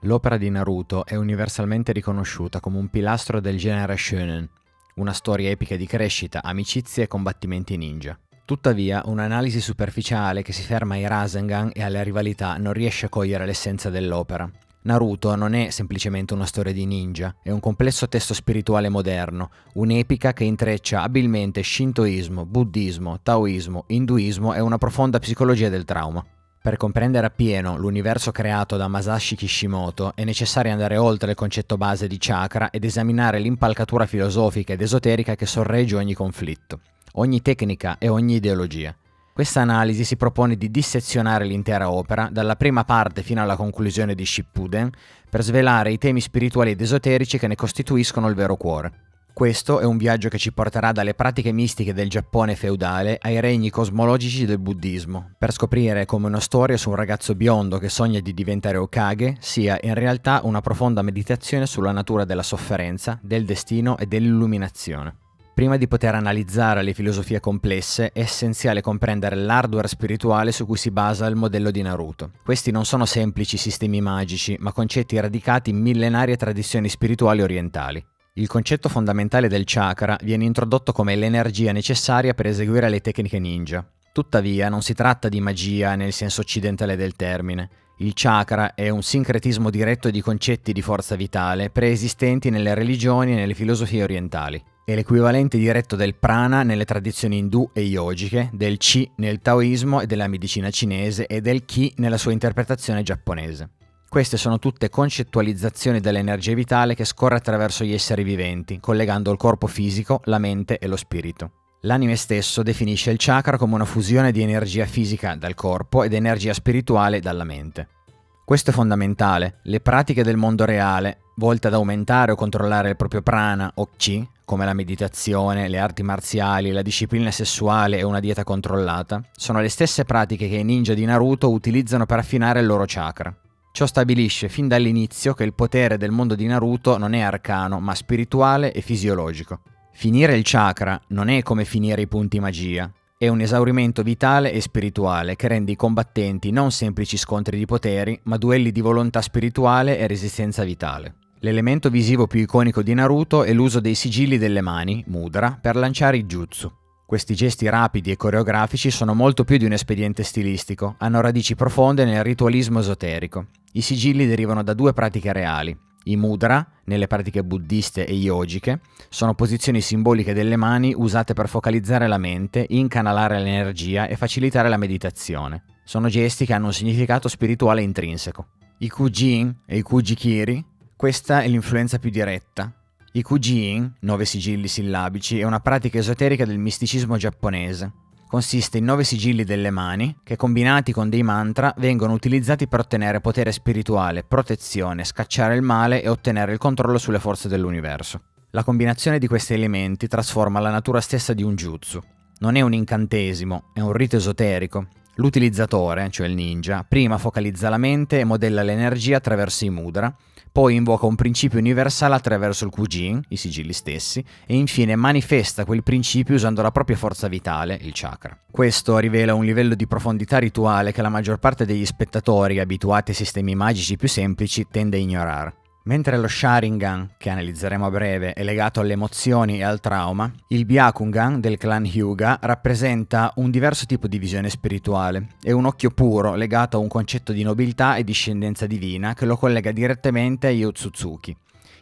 L'opera di Naruto è universalmente riconosciuta come un pilastro del genere shonen, una storia epica di crescita, amicizie e combattimenti ninja. Tuttavia, un'analisi superficiale che si ferma ai Rasengan e alle rivalità non riesce a cogliere l'essenza dell'opera. Naruto non è semplicemente una storia di ninja, è un complesso testo spirituale moderno, un'epica che intreccia abilmente shintoismo, buddismo, taoismo, induismo e una profonda psicologia del trauma. Per comprendere appieno l'universo creato da Masashi Kishimoto è necessario andare oltre il concetto base di chakra ed esaminare l'impalcatura filosofica ed esoterica che sorregge ogni conflitto, ogni tecnica e ogni ideologia. Questa analisi si propone di dissezionare l'intera opera, dalla prima parte fino alla conclusione di Shippuden, per svelare i temi spirituali ed esoterici che ne costituiscono il vero cuore. Questo è un viaggio che ci porterà dalle pratiche mistiche del Giappone feudale ai regni cosmologici del buddismo, per scoprire come una storia su un ragazzo biondo che sogna di diventare Hokage sia in realtà una profonda meditazione sulla natura della sofferenza, del destino e dell'illuminazione. Prima di poter analizzare le filosofie complesse, è essenziale comprendere l'hardware spirituale su cui si basa il modello di Naruto. Questi non sono semplici sistemi magici, ma concetti radicati in millenarie tradizioni spirituali orientali. Il concetto fondamentale del chakra viene introdotto come l'energia necessaria per eseguire le tecniche ninja. Tuttavia, non si tratta di magia nel senso occidentale del termine. Il chakra è un sincretismo diretto di concetti di forza vitale preesistenti nelle religioni e nelle filosofie orientali. È l'equivalente diretto del prana nelle tradizioni indù e yogiche, del chi nel taoismo e della medicina cinese e del ki nella sua interpretazione giapponese. Queste sono tutte concettualizzazioni dell'energia vitale che scorre attraverso gli esseri viventi, collegando il corpo fisico, la mente e lo spirito. L'anime stesso definisce il chakra come una fusione di energia fisica dal corpo ed energia spirituale dalla mente. Questo è fondamentale. Le pratiche del mondo reale, volte ad aumentare o controllare il proprio prana o chi, come la meditazione, le arti marziali, la disciplina sessuale e una dieta controllata, sono le stesse pratiche che i ninja di Naruto utilizzano per affinare il loro chakra. Ciò stabilisce fin dall'inizio che il potere del mondo di Naruto non è arcano, ma spirituale e fisiologico. Finire il chakra non è come finire i punti magia, è un esaurimento vitale e spirituale che rende i combattenti non semplici scontri di poteri, ma duelli di volontà spirituale e resistenza vitale. L'elemento visivo più iconico di Naruto è l'uso dei sigilli delle mani, mudra, per lanciare i jutsu. Questi gesti rapidi e coreografici sono molto più di un espediente stilistico, hanno radici profonde nel ritualismo esoterico. I sigilli derivano da due pratiche reali. I mudra, nelle pratiche buddiste e yogiche, sono posizioni simboliche delle mani usate per focalizzare la mente, incanalare l'energia e facilitare la meditazione. Sono gesti che hanno un significato spirituale intrinseco. I Kujin e i Kujikiri, questa è l'influenza più diretta. I Kujin, 9 sigilli sillabici, è una pratica esoterica del misticismo giapponese. Consiste in 9 sigilli delle mani che, combinati con dei mantra, vengono utilizzati per ottenere potere spirituale, protezione, scacciare il male e ottenere il controllo sulle forze dell'universo. La combinazione di questi elementi trasforma la natura stessa di un jutsu. Non è un incantesimo, è un rito esoterico. L'utilizzatore, cioè il ninja, prima focalizza la mente e modella l'energia attraverso i mudra, poi invoca un principio universale attraverso il Kujin, i sigilli stessi, e infine manifesta quel principio usando la propria forza vitale, il chakra. Questo rivela un livello di profondità rituale che la maggior parte degli spettatori, abituati ai sistemi magici più semplici, tende a ignorare. Mentre lo Sharingan, che analizzeremo a breve, è legato alle emozioni e al trauma, il Byakugan del clan Hyuga rappresenta un diverso tipo di visione spirituale. È un occhio puro legato a un concetto di nobiltà e discendenza divina che lo collega direttamente agli Otsutsuki.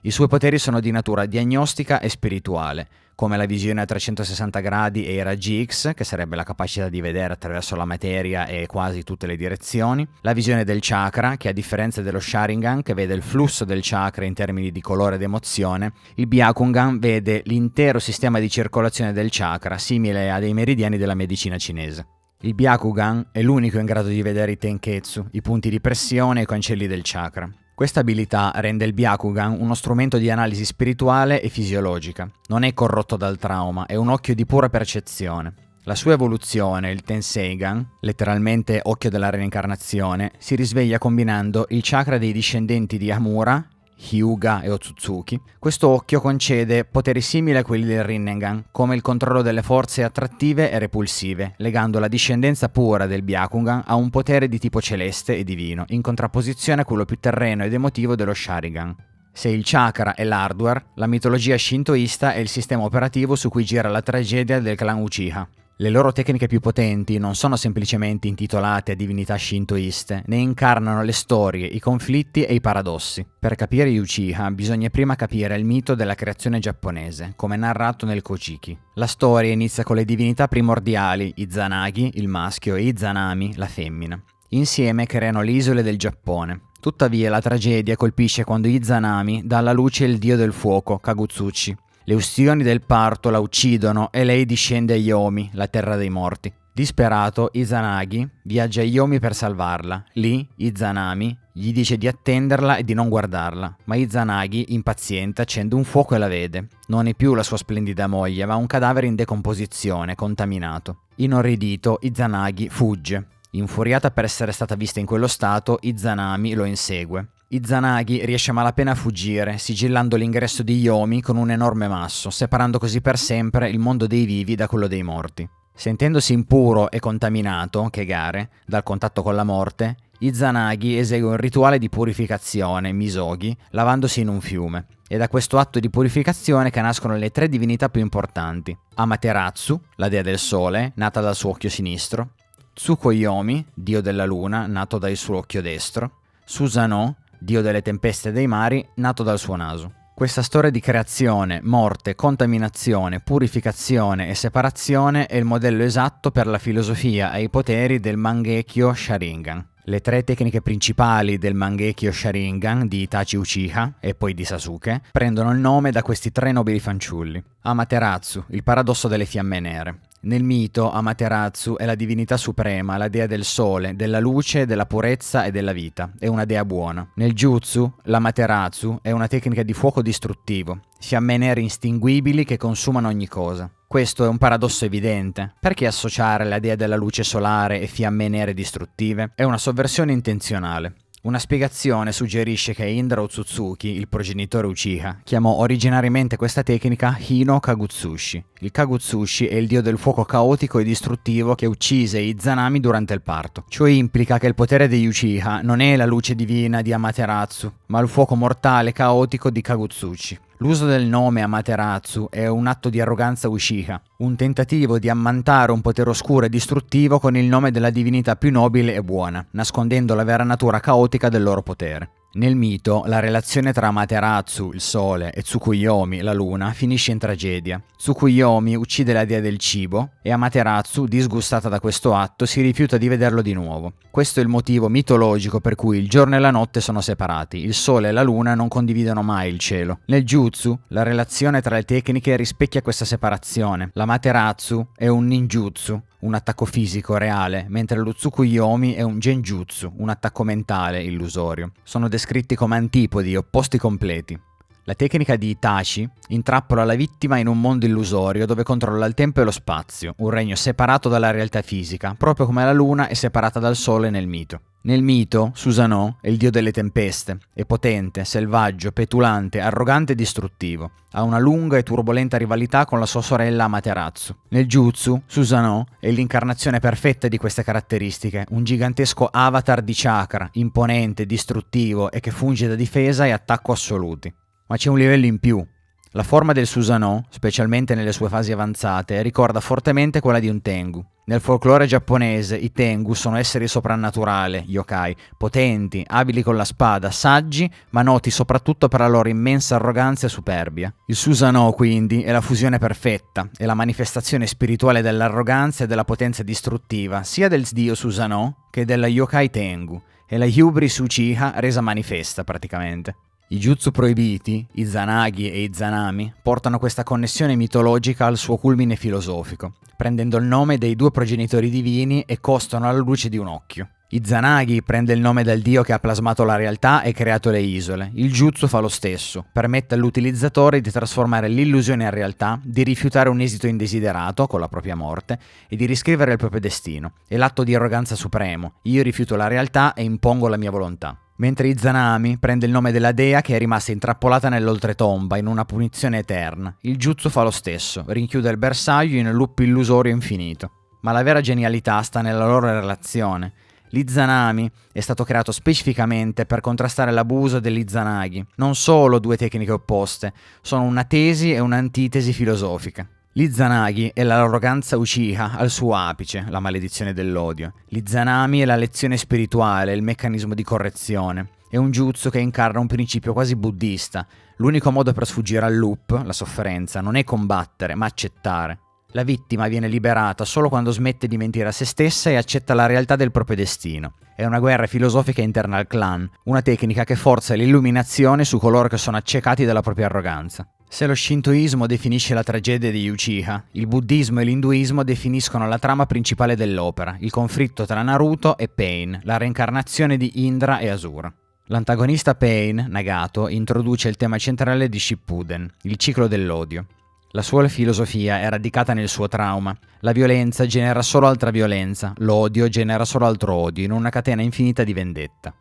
I suoi poteri sono di natura diagnostica e spirituale, come la visione a 360 gradi e i raggi X, che sarebbe la capacità di vedere attraverso la materia e quasi tutte le direzioni, la visione del chakra, che a differenza dello Sharingan, che vede il flusso del chakra in termini di colore ed emozione, il Byakugan vede l'intero sistema di circolazione del chakra, simile a dei meridiani della medicina cinese. Il Byakugan è l'unico in grado di vedere i Tenketsu, i punti di pressione e i cancelli del chakra. Questa abilità rende il Byakugan uno strumento di analisi spirituale e fisiologica. Non è corrotto dal trauma, è un occhio di pura percezione. La sua evoluzione, il Tenseigan, letteralmente occhio della reincarnazione, si risveglia combinando il chakra dei discendenti di Hamura, Hyuga e Otsutsuki, questo occhio concede poteri simili a quelli del Rinnegan, come il controllo delle forze attrattive e repulsive, legando la discendenza pura del Byakugan a un potere di tipo celeste e divino, in contrapposizione a quello più terreno ed emotivo dello Sharingan. Se il chakra è l'hardware, la mitologia shintoista è il sistema operativo su cui gira la tragedia del clan Uchiha. Le loro tecniche più potenti non sono semplicemente intitolate a divinità shintoiste, ne incarnano le storie, i conflitti e i paradossi. Per capire gli Uchiha bisogna prima capire il mito della creazione giapponese, come narrato nel Kojiki. La storia inizia con le divinità primordiali, Izanagi, il maschio, e Izanami, la femmina. Insieme creano le isole del Giappone. Tuttavia la tragedia colpisce quando Izanami dà alla luce il dio del fuoco, Kagutsuchi. Le ustioni del parto la uccidono e lei discende a Yomi, la terra dei morti. Disperato, Izanagi viaggia a Yomi per salvarla. Lì, Izanami gli dice di attenderla e di non guardarla, ma Izanagi, impaziente, accende un fuoco e la vede. Non è più la sua splendida moglie, ma un cadavere in decomposizione, contaminato. Inorridito, Izanagi fugge. Infuriata per essere stata vista in quello stato, Izanami lo insegue. Izanagi riesce a malapena a fuggire, sigillando l'ingresso di Yomi con un enorme masso, separando così per sempre il mondo dei vivi da quello dei morti. Sentendosi impuro e contaminato, Kegare, dal contatto con la morte, Izanagi esegue un rituale di purificazione, Misogi, lavandosi in un fiume. È da questo atto di purificazione che nascono le tre divinità più importanti. Amaterasu, la dea del sole, nata dal suo occhio sinistro; Tsukuyomi, dio della luna, nato dal suo occhio destro; Susanoo, dio delle tempeste e dei mari, nato dal suo naso. Questa storia di creazione, morte, contaminazione, purificazione e separazione è il modello esatto per la filosofia e i poteri del Mangekyo Sharingan. Le tre tecniche principali del Mangekyo Sharingan di Itachi Uchiha e poi di Sasuke prendono il nome da questi tre nobili fanciulli. Amaterasu, il paradosso delle fiamme nere. Nel mito, Amaterasu è la divinità suprema, la dea del sole, della luce, della purezza e della vita. È una dea buona. Nel jutsu, l'Amaterasu è una tecnica di fuoco distruttivo. Fiamme nere instinguibili che consumano ogni cosa. Questo è un paradosso evidente. Perché associare la dea della luce solare e fiamme nere distruttive? È una sovversione intenzionale. Una spiegazione suggerisce che Indra Otsutsuki, il progenitore Uchiha, chiamò originariamente questa tecnica Hino Kagutsushi. Il Kagutsushi è il dio del fuoco caotico e distruttivo che uccise Izanami durante il parto. Ciò implica che il potere degli Uchiha non è la luce divina di Amaterasu, ma il fuoco mortale caotico di Kagutsuchi. L'uso del nome Amaterasu è un atto di arroganza Uchiha, un tentativo di ammantare un potere oscuro e distruttivo con il nome della divinità più nobile e buona, nascondendo la vera natura caotica del loro potere. Nel mito, la relazione tra Amaterasu, il sole, e Tsukuyomi, la luna, finisce in tragedia. Tsukuyomi uccide la dea del cibo e Amaterasu, disgustata da questo atto, si rifiuta di vederlo di nuovo. Questo è il motivo mitologico per cui il giorno e la notte sono separati. Il sole e la luna non condividono mai il cielo. Nel jutsu, la relazione tra le tecniche rispecchia questa separazione. L'Amaterasu è un ninjutsu, un attacco fisico reale, mentre lo Tsukuyomi è un genjutsu, un attacco mentale illusorio. Sono descritti come antipodi, opposti completi. La tecnica di Itachi intrappola la vittima in un mondo illusorio dove controlla il tempo e lo spazio, un regno separato dalla realtà fisica, proprio come la luna è separata dal sole nel mito. Nel mito, Susanoo è il dio delle tempeste, è potente, selvaggio, petulante, arrogante e distruttivo. Ha una lunga e turbolenta rivalità con la sua sorella Amaterasu. Nel jutsu, Susanoo è l'incarnazione perfetta di queste caratteristiche, un gigantesco avatar di chakra, imponente, distruttivo e che funge da difesa e attacco assoluti. Ma c'è un livello in più. La forma del Susanoo, specialmente nelle sue fasi avanzate, ricorda fortemente quella di un Tengu. Nel folklore giapponese i Tengu sono esseri soprannaturali, yokai, potenti, abili con la spada, saggi, ma noti soprattutto per la loro immensa arroganza e superbia. Il Susanoo, quindi, è la fusione perfetta, è la manifestazione spirituale dell'arroganza e della potenza distruttiva, sia del dio Susanoo che della yokai Tengu, è la hubris Uchiha resa manifesta praticamente. I jutsu proibiti, Izanagi e Izanami, portano questa connessione mitologica al suo culmine filosofico, prendendo il nome dei due progenitori divini e costano alla luce di un occhio. Izanagi prende il nome dal dio che ha plasmato la realtà e creato le isole. Il jutsu fa lo stesso, permette all'utilizzatore di trasformare l'illusione in realtà, di rifiutare un esito indesiderato, con la propria morte, e di riscrivere il proprio destino. È l'atto di arroganza supremo. Io rifiuto la realtà e impongo la mia volontà. mentre Izanami prende il nome della dea che è rimasta intrappolata nell'oltretomba in una punizione eterna. Il jutsu fa lo stesso, rinchiude il bersaglio in un loop illusorio infinito. Ma la vera genialità sta nella loro relazione. L'Izanami è stato creato specificamente per contrastare l'abuso dell'Izanagi. Non solo due tecniche opposte, sono una tesi e un'antitesi filosofica. L'Izanagi è l'arroganza Uchiha al suo apice, la maledizione dell'odio. L'Izanami è la lezione spirituale, il meccanismo di correzione. È un jutsu che incarna un principio quasi buddista. L'unico modo per sfuggire al loop, la sofferenza, non è combattere, ma accettare. La vittima viene liberata solo quando smette di mentire a se stessa e accetta la realtà del proprio destino. È una guerra filosofica interna al clan, una tecnica che forza l'illuminazione su coloro che sono accecati dalla propria arroganza. Se lo shintoismo definisce la tragedia di Uchiha, il buddismo e l'induismo definiscono la trama principale dell'opera, il conflitto tra Naruto e Pain, la reincarnazione di Indra e Asura. L'antagonista Pain, Nagato, introduce il tema centrale di Shippuden, il ciclo dell'odio. La sua filosofia è radicata nel suo trauma. La violenza genera solo altra violenza, l'odio genera solo altro odio, in una catena infinita di vendetta.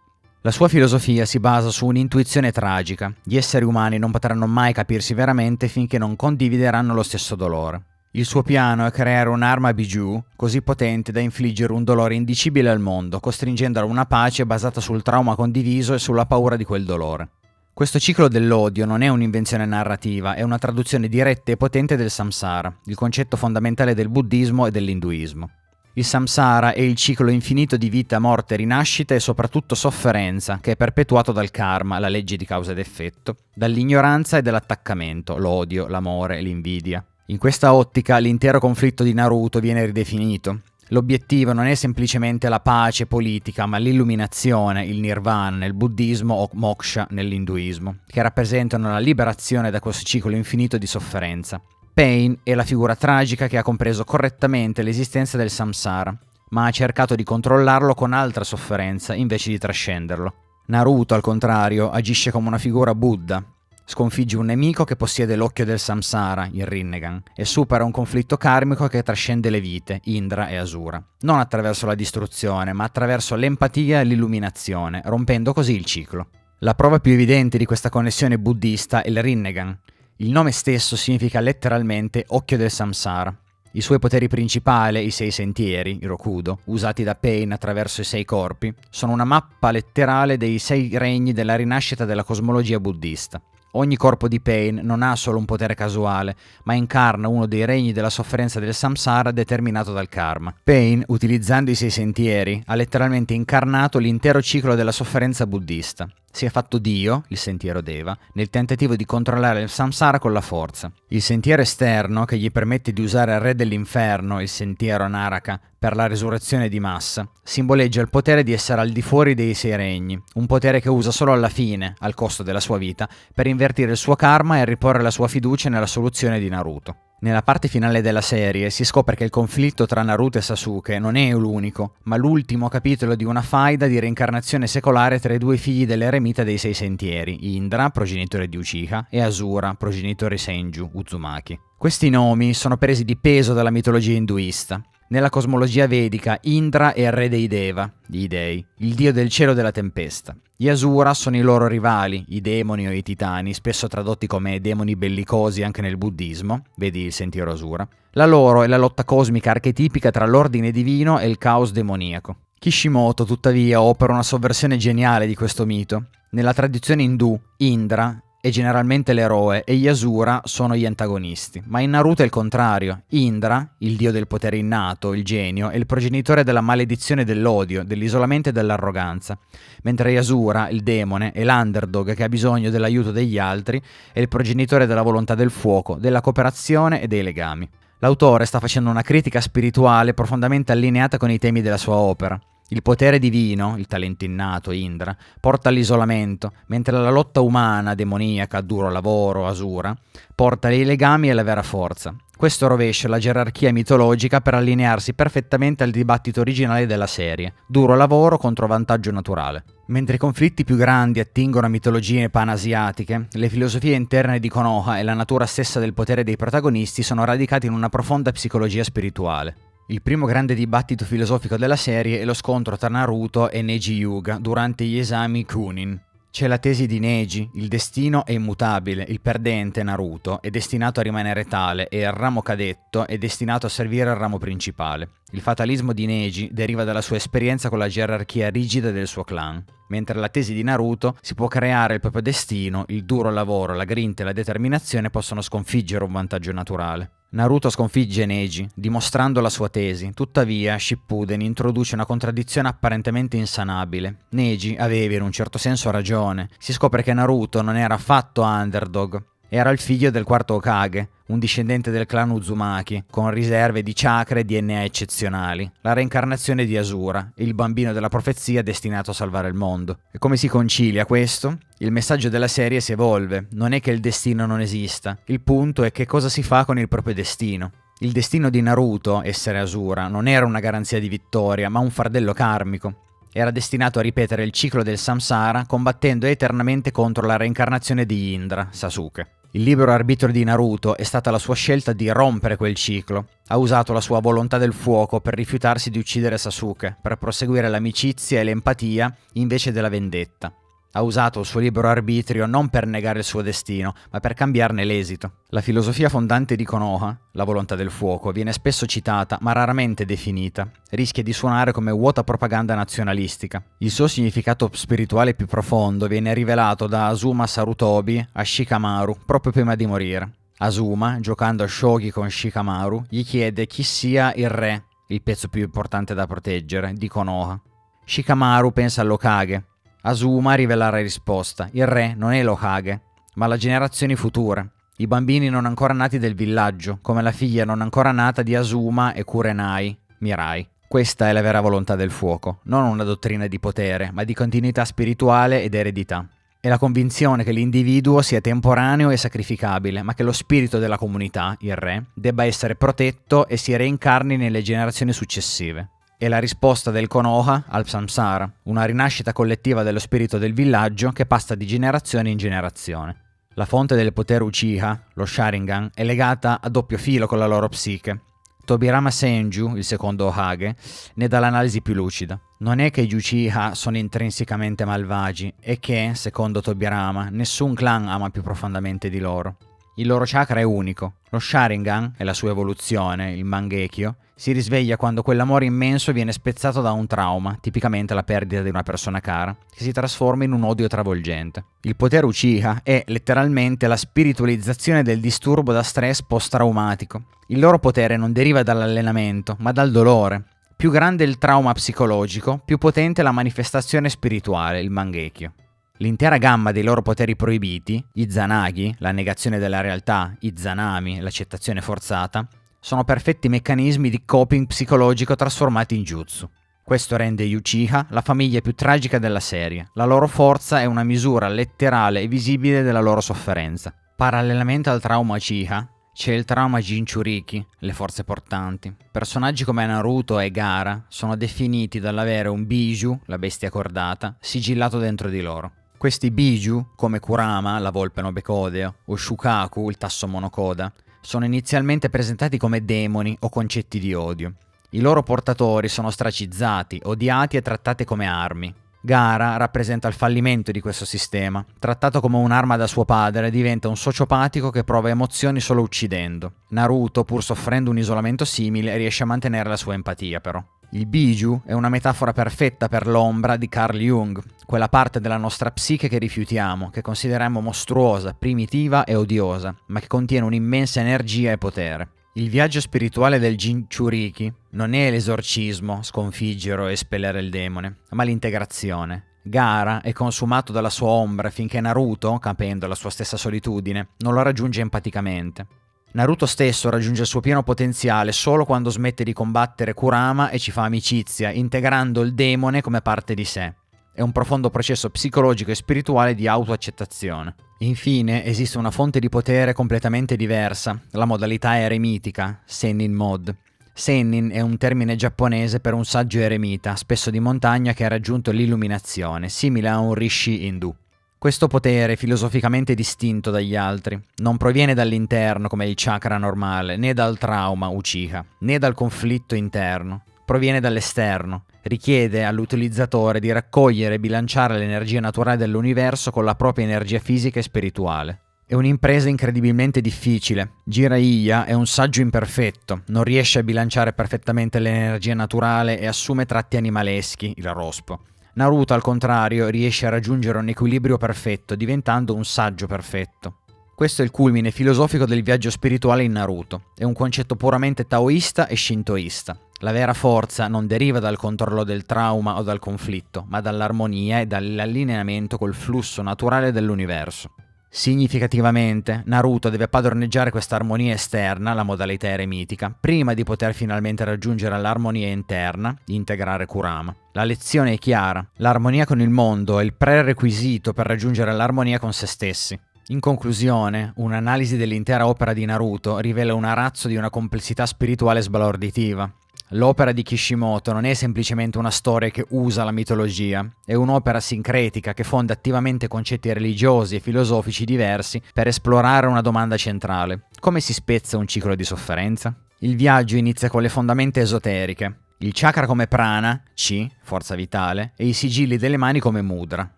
La sua filosofia si basa su un'intuizione tragica. Gli esseri umani non potranno mai capirsi veramente finché non condivideranno lo stesso dolore. Il suo piano è creare un'arma bijou così potente da infliggere un dolore indicibile al mondo, costringendolo a una pace basata sul trauma condiviso e sulla paura di quel dolore. Questo ciclo dell'odio non è un'invenzione narrativa, è una traduzione diretta e potente del samsara, il concetto fondamentale del buddismo e dell'induismo. Il samsara è il ciclo infinito di vita, morte, rinascita e soprattutto sofferenza, che è perpetuato dal karma, la legge di causa ed effetto, dall'ignoranza e dall'attaccamento, l'odio, l'amore, l'invidia. In questa ottica l'intero conflitto di Naruto viene ridefinito. L'obiettivo non è semplicemente la pace politica, ma l'illuminazione, il nirvana nel buddismo o moksha nell'induismo, che rappresentano la liberazione da questo ciclo infinito di sofferenza. Pain è la figura tragica che ha compreso correttamente l'esistenza del samsara, ma ha cercato di controllarlo con altra sofferenza invece di trascenderlo. Naruto, al contrario, agisce come una figura Buddha. Sconfigge un nemico che possiede l'occhio del samsara, il Rinnegan, e supera un conflitto karmico che trascende le vite, Indra e Asura. Non attraverso la distruzione, ma attraverso l'empatia e l'illuminazione, rompendo così il ciclo. La prova più evidente di questa connessione buddista è il Rinnegan. Il nome stesso significa letteralmente occhio del samsara. I suoi poteri principali, i 6 sentieri, i Rokudo, usati da Pain attraverso i 6 corpi, sono una mappa letterale dei 6 regni della rinascita della cosmologia buddista. Ogni corpo di Pain non ha solo un potere casuale, ma incarna uno dei regni della sofferenza del samsara determinato dal karma. Pain, utilizzando i 6 sentieri, ha letteralmente incarnato l'intero ciclo della sofferenza buddista. Si è fatto Dio, il sentiero Deva, nel tentativo di controllare il samsara con la forza. Il sentiero esterno, che gli permette di usare il re dell'inferno, il sentiero Naraka, per la resurrezione di massa, simboleggia il potere di essere al di fuori dei 6 regni, un potere che usa solo alla fine, al costo della sua vita, per invertire il suo karma e riporre la sua fiducia nella soluzione di Naruto. Nella parte finale della serie si scopre che il conflitto tra Naruto e Sasuke non è l'unico, ma l'ultimo capitolo di una faida di reincarnazione secolare tra i due figli dell'eremita dei 6 sentieri, Indra, progenitore di Uchiha, e Asura, progenitore Senju, Uzumaki. Questi nomi sono presi di peso dalla mitologia induista. Nella cosmologia vedica, Indra è il re dei Deva, gli dei, il dio del cielo e della tempesta. Gli Asura sono i loro rivali, i demoni o i titani, spesso tradotti come demoni bellicosi anche nel buddismo, vedi il sentiero Asura. La loro è la lotta cosmica archetipica tra l'ordine divino e il caos demoniaco. Kishimoto, tuttavia, opera una sovversione geniale di questo mito. Nella tradizione indù, Indra è generalmente l'eroe e gli Asura sono gli antagonisti, ma in Naruto è il contrario. Indra, il dio del potere innato, il genio, è il progenitore della maledizione dell'odio, dell'isolamento e dell'arroganza, mentre Asura, il demone, è l'underdog che ha bisogno dell'aiuto degli altri, è il progenitore della volontà del fuoco, della cooperazione e dei legami. L'autore sta facendo una critica spirituale profondamente allineata con i temi della sua opera. Il potere divino, il talento innato, Indra, porta all'isolamento, mentre la lotta umana, demoniaca, duro lavoro, Asura, porta ai legami e alla vera forza. Questo rovescia la gerarchia mitologica per allinearsi perfettamente al dibattito originale della serie, duro lavoro contro vantaggio naturale. Mentre i conflitti più grandi attingono a mitologie panasiatiche, le filosofie interne di Konoha e la natura stessa del potere dei protagonisti sono radicati in una profonda psicologia spirituale. Il primo grande dibattito filosofico della serie è lo scontro tra Naruto e Neji Hyuga durante gli esami Chunin. C'è la tesi di Neji: il destino è immutabile, il perdente, Naruto, è destinato a rimanere tale e il ramo cadetto è destinato a servire al ramo principale. Il fatalismo di Neji deriva dalla sua esperienza con la gerarchia rigida del suo clan, mentre la tesi di Naruto: si può creare il proprio destino, il duro lavoro, la grinta e la determinazione possono sconfiggere un vantaggio naturale. Naruto sconfigge Neji, dimostrando la sua tesi, tuttavia Shippuden introduce una contraddizione apparentemente insanabile. Neji aveva in un certo senso ragione, si scopre che Naruto non era affatto underdog, era il figlio del quarto Hokage, un discendente del clan Uzumaki, con riserve di chakra e DNA eccezionali, la reincarnazione di Asura, il bambino della profezia destinato a salvare il mondo. E come si concilia questo? Il messaggio della serie si evolve, non è che il destino non esista, il punto è che cosa si fa con il proprio destino. Il destino di Naruto, essere Asura, non era una garanzia di vittoria, ma un fardello karmico. Era destinato a ripetere il ciclo del samsara, combattendo eternamente contro la reincarnazione di Indra, Sasuke. Il libero arbitrio di Naruto è stata la sua scelta di rompere quel ciclo. Ha usato la sua volontà del fuoco per rifiutarsi di uccidere Sasuke, per proseguire l'amicizia e l'empatia invece della vendetta. Ha usato il suo libero arbitrio non per negare il suo destino, ma per cambiarne l'esito. La filosofia fondante di Konoha, la volontà del fuoco, viene spesso citata, ma raramente definita. Rischia di suonare come vuota propaganda nazionalistica. Il suo significato spirituale più profondo viene rivelato da Azuma Sarutobi a Shikamaru proprio prima di morire. Azuma, giocando a shogi con Shikamaru, gli chiede chi sia il re, il pezzo più importante da proteggere, di Konoha. Shikamaru pensa all'Hokage. Azuma rivela la risposta: il re non è l'Hokage, ma le generazioni future, i bambini non ancora nati del villaggio, come la figlia non ancora nata di Azuma e Kurenai, Mirai. Questa è la vera volontà del fuoco, non una dottrina di potere, ma di continuità spirituale ed eredità. È la convinzione che l'individuo sia temporaneo e sacrificabile, ma che lo spirito della comunità, il re, debba essere protetto e si reincarni nelle generazioni successive. È la risposta del Konoha al samsara, una rinascita collettiva dello spirito del villaggio che passa di generazione in generazione. La fonte del potere Uchiha, lo Sharingan, è legata a doppio filo con la loro psiche. Tobirama Senju, il secondo Hokage, ne dà l'analisi più lucida. Non è che gli Uchiha sono intrinsecamente malvagi, è che, secondo Tobirama, nessun clan ama più profondamente di loro. Il loro chakra è unico. Lo Sharingan e la sua evoluzione, il Mangekyo, si risveglia quando quell'amore immenso viene spezzato da un trauma, tipicamente la perdita di una persona cara, che si trasforma in un odio travolgente. Il potere Uchiha è letteralmente la spiritualizzazione del disturbo da stress post-traumatico. Il loro potere non deriva dall'allenamento, ma dal dolore. Più grande il trauma psicologico, più potente la manifestazione spirituale, il Mangekyo. L'intera gamma dei loro poteri proibiti, i Zanagi, la negazione della realtà, i Zanami, l'accettazione forzata, sono perfetti meccanismi di coping psicologico trasformati in jutsu. Questo rende gli Uchiha la famiglia più tragica della serie. La loro forza è una misura letterale e visibile della loro sofferenza. Parallelamente al trauma Uchiha, c'è il trauma Jinchuriki, le forze portanti. Personaggi come Naruto e Gaara sono definiti dall'avere un Biju, la bestia cordata, sigillato dentro di loro. Questi Biju, come Kurama, la volpe nobecodeo, o Shukaku, il tasso monocoda, sono inizialmente presentati come demoni o concetti di odio. I loro portatori sono ostracizzati, odiati e trattati come armi. Gaara rappresenta il fallimento di questo sistema. Trattato come un'arma da suo padre, diventa un sociopatico che prova emozioni solo uccidendo. Naruto, pur soffrendo un isolamento simile, riesce a mantenere la sua empatia però. Il Biju è una metafora perfetta per l'ombra di Carl Jung, quella parte della nostra psiche che rifiutiamo, che consideriamo mostruosa, primitiva e odiosa, ma che contiene un'immensa energia e potere. Il viaggio spirituale del Jinchuriki non è l'esorcismo, sconfiggere o espellere il demone, ma l'integrazione. Gaara è consumato dalla sua ombra finché Naruto, capendo la sua stessa solitudine, non lo raggiunge empaticamente. Naruto stesso raggiunge il suo pieno potenziale solo quando smette di combattere Kurama e ci fa amicizia, integrando il demone come parte di sé. È un profondo processo psicologico e spirituale di autoaccettazione. Infine, esiste una fonte di potere completamente diversa, la modalità eremitica, Sennin Mod. Sennin è un termine giapponese per un saggio eremita, spesso di montagna, che ha raggiunto l'illuminazione, simile a un rishi indù. Questo potere è filosoficamente distinto dagli altri. Non proviene dall'interno come il chakra normale, né dal trauma Uchiha, né dal conflitto interno. Proviene dall'esterno. Richiede all'utilizzatore di raccogliere e bilanciare l'energia naturale dell'universo con la propria energia fisica e spirituale. È un'impresa incredibilmente difficile. Jiraiya è un saggio imperfetto, non riesce a bilanciare perfettamente l'energia naturale e assume tratti animaleschi, il rospo. Naruto, al contrario, riesce a raggiungere un equilibrio perfetto, diventando un saggio perfetto. Questo è il culmine filosofico del viaggio spirituale in Naruto. È un concetto puramente taoista e shintoista. La vera forza non deriva dal controllo del trauma o dal conflitto, ma dall'armonia e dall'allineamento col flusso naturale dell'universo. Significativamente, Naruto deve padroneggiare questa armonia esterna, la modalità eremitica, prima di poter finalmente raggiungere l'armonia interna, integrare Kurama. La lezione è chiara: l'armonia con il mondo è il prerequisito per raggiungere l'armonia con se stessi. In conclusione, un'analisi dell'intera opera di Naruto rivela un arazzo di una complessità spirituale sbalorditiva. L'opera di Kishimoto non è semplicemente una storia che usa la mitologia, è un'opera sincretica che fonda attivamente concetti religiosi e filosofici diversi per esplorare una domanda centrale: come si spezza un ciclo di sofferenza? Il viaggio inizia con le fondamenta esoteriche, il chakra come prana, chi, forza vitale, e i sigilli delle mani come mudra,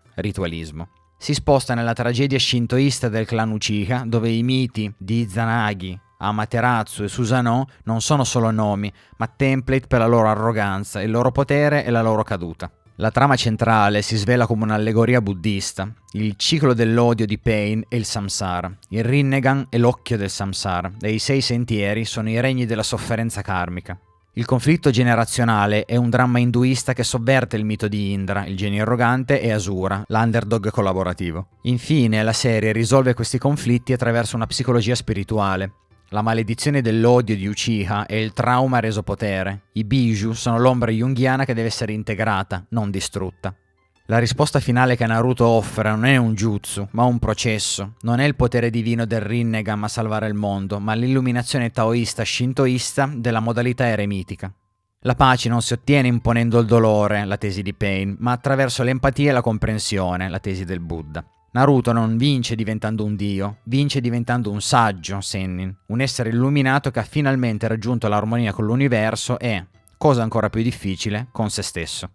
ritualismo. Si sposta nella tragedia shintoista del clan Uchiha, dove i miti di Izanagi, Amaterasu e Susanoo non sono solo nomi, ma template per la loro arroganza, il loro potere e la loro caduta. La trama centrale si svela come un'allegoria buddista. Il ciclo dell'odio di Pain è il samsara, il Rinnegan è l'occhio del samsara, e i 6 sentieri sono i regni della sofferenza karmica. Il conflitto generazionale è un dramma induista che sovverte il mito di Indra, il genio arrogante, e Asura, l'underdog collaborativo. Infine, la serie risolve questi conflitti attraverso una psicologia spirituale. La maledizione dell'odio di Uchiha è il trauma reso potere. I Biju sono l'ombra junghiana che deve essere integrata, non distrutta. La risposta finale che Naruto offre non è un jutsu, ma un processo. Non è il potere divino del Rinnegan a salvare il mondo, ma l'illuminazione taoista-shintoista della modalità eremitica. La pace non si ottiene imponendo il dolore, la tesi di Pain, ma attraverso l'empatia e la comprensione, la tesi del Buddha. Naruto non vince diventando un dio, vince diventando un saggio, Sennin, un essere illuminato che ha finalmente raggiunto l'armonia con l'universo e, cosa ancora più difficile, con se stesso.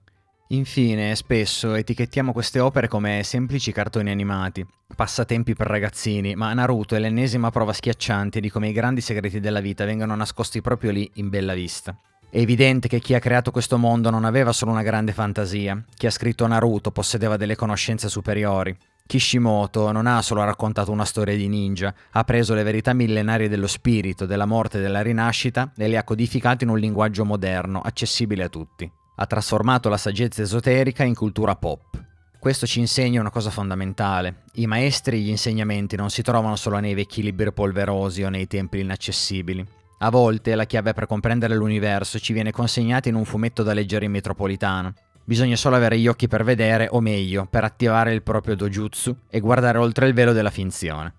Infine, spesso etichettiamo queste opere come semplici cartoni animati, passatempi per ragazzini, ma Naruto è l'ennesima prova schiacciante di come i grandi segreti della vita vengano nascosti proprio lì, in bella vista. È evidente che chi ha creato questo mondo non aveva solo una grande fantasia. Chi ha scritto Naruto possedeva delle conoscenze superiori. Kishimoto non ha solo raccontato una storia di ninja, ha preso le verità millenarie dello spirito, della morte e della rinascita e le ha codificate in un linguaggio moderno, accessibile a tutti. Ha trasformato la saggezza esoterica in cultura pop. Questo ci insegna una cosa fondamentale. I maestri e gli insegnamenti non si trovano solo nei vecchi libri polverosi o nei templi inaccessibili. A volte la chiave per comprendere l'universo ci viene consegnata in un fumetto da leggere in metropolitana. Bisogna solo avere gli occhi per vedere, o meglio, per attivare il proprio dojutsu e guardare oltre il velo della finzione.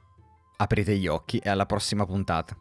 Aprite gli occhi e alla prossima puntata.